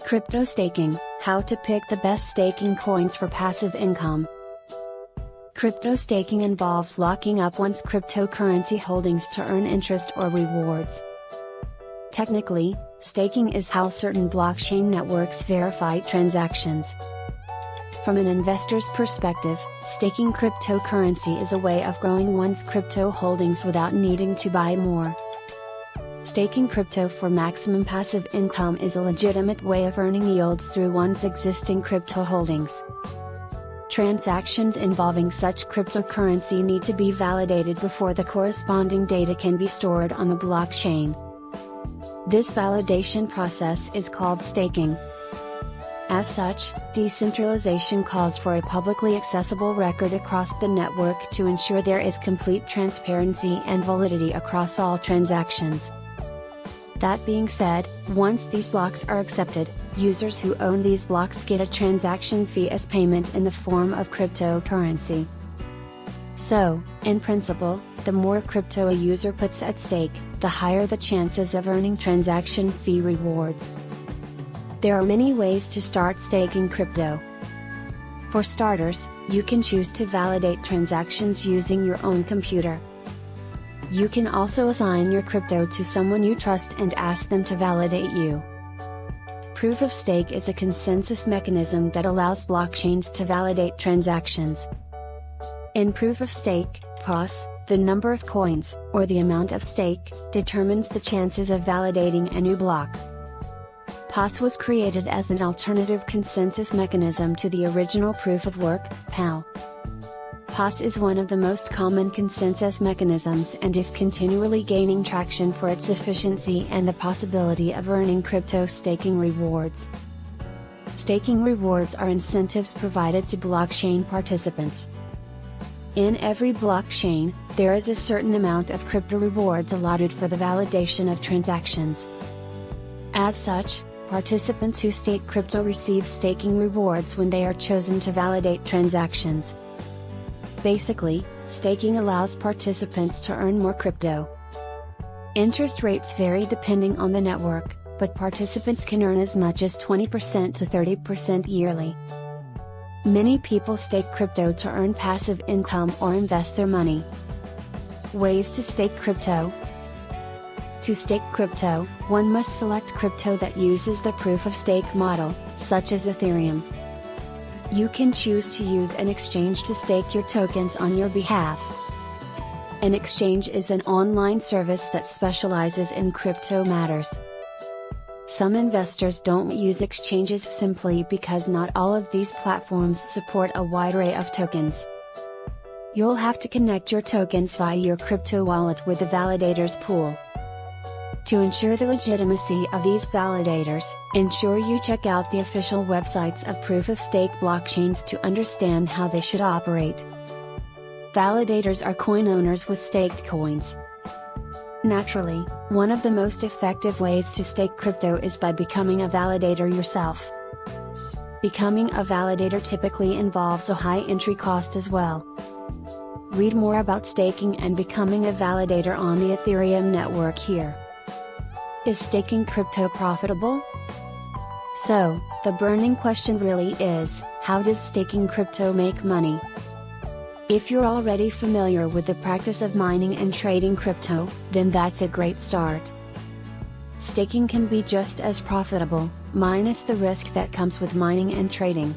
Crypto staking: how to pick the best staking coins for passive income. Crypto staking involves locking up one's cryptocurrency holdings to earn interest or rewards. Technically, staking is how certain blockchain networks verify transactions. From an investor's perspective, staking cryptocurrency is a way of growing one's crypto holdings without needing to buy more. Staking crypto for maximum passive income is a legitimate way of earning yields through one's existing crypto holdings. Transactions involving such cryptocurrency need to be validated before the corresponding data can be stored on the blockchain. This validation process is called staking. As such, decentralization calls for a publicly accessible record across the network to ensure there is complete transparency and validity across all transactions. That being said, once these blocks are accepted, users who own these blocks get a transaction fee as payment in the form of cryptocurrency. So, in principle, the more crypto a user puts at stake, the higher the chances of earning transaction fee rewards. There are many ways to start staking crypto. For starters, you can choose to validate transactions using your own computer. You can also assign your crypto to someone you trust and ask them to validate you. Proof of stake is a consensus mechanism that allows blockchains to validate transactions. In proof of stake, POS, the number of coins, or the amount of stake, determines the chances of validating a new block. POS was created as an alternative consensus mechanism to the original proof of work, POW. POS is one of the most common consensus mechanisms and is continually gaining traction for its efficiency and the possibility of earning crypto staking rewards. Staking rewards are incentives provided to blockchain participants. In every blockchain, there is a certain amount of crypto rewards allotted for the validation of transactions. As such, participants who stake crypto receive staking rewards when they are chosen to validate transactions. Basically, staking allows participants to earn more crypto. Interest rates vary depending on the network, but participants can earn as much as 20% to 30% yearly. Many people stake crypto to earn passive income or invest their money. Ways to stake crypto. To stake crypto, one must select crypto that uses the proof of stake model, such as Ethereum. You can choose to use an exchange to stake your tokens on your behalf. An exchange is an online service that specializes in crypto matters. Some investors don't use exchanges simply because not all of these platforms support a wide array of tokens. You'll have to connect your tokens via your crypto wallet with the validator's pool. To ensure the legitimacy of these validators, ensure you check out the official websites of proof-of-stake blockchains to understand how they should operate. Validators are coin owners with staked coins. Naturally, one of the most effective ways to stake crypto is by becoming a validator yourself. Becoming a validator typically involves a high entry cost as well. Read more about staking and becoming a validator on the Ethereum network here. Is staking crypto profitable? So, the burning question really is, how does staking crypto make money? If you're already familiar with the practice of mining and trading crypto, then that's a great start. Staking can be just as profitable, minus the risk that comes with mining and trading.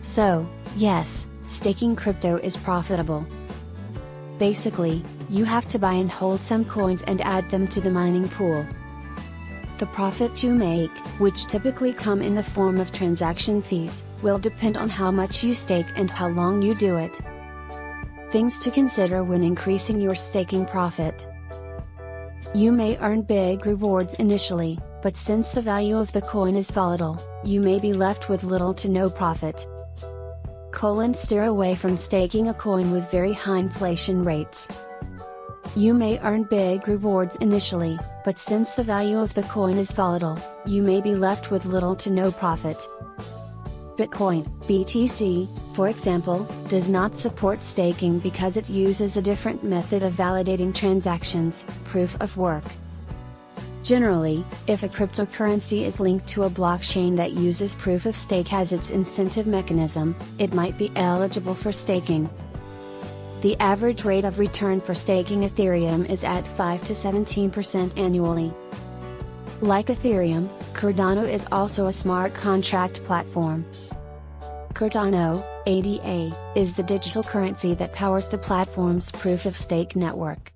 So, yes, staking crypto is profitable. Basically, you have to buy and hold some coins and add them to the mining pool. The profits you make, which typically come in the form of transaction fees, will depend on how much you stake and how long you do it. Things to consider when increasing your staking profit. You may earn big rewards initially, but since the value of the coin is volatile, you may be left with little to no profit. Steer away from staking a coin with very high inflation rates. You may earn big rewards initially, but since the value of the coin is volatile, you may be left with little to no profit. Bitcoin, BTC, for example, does not support staking because it uses a different method of validating transactions, proof of work. Generally, if a cryptocurrency is linked to a blockchain that uses proof of stake as its incentive mechanism, it might be eligible for staking. The average rate of return for staking Ethereum is at 5 to 17% annually. Like Ethereum, Cardano is also a smart contract platform. Cardano, ADA, is the digital currency that powers the platform's proof of stake network.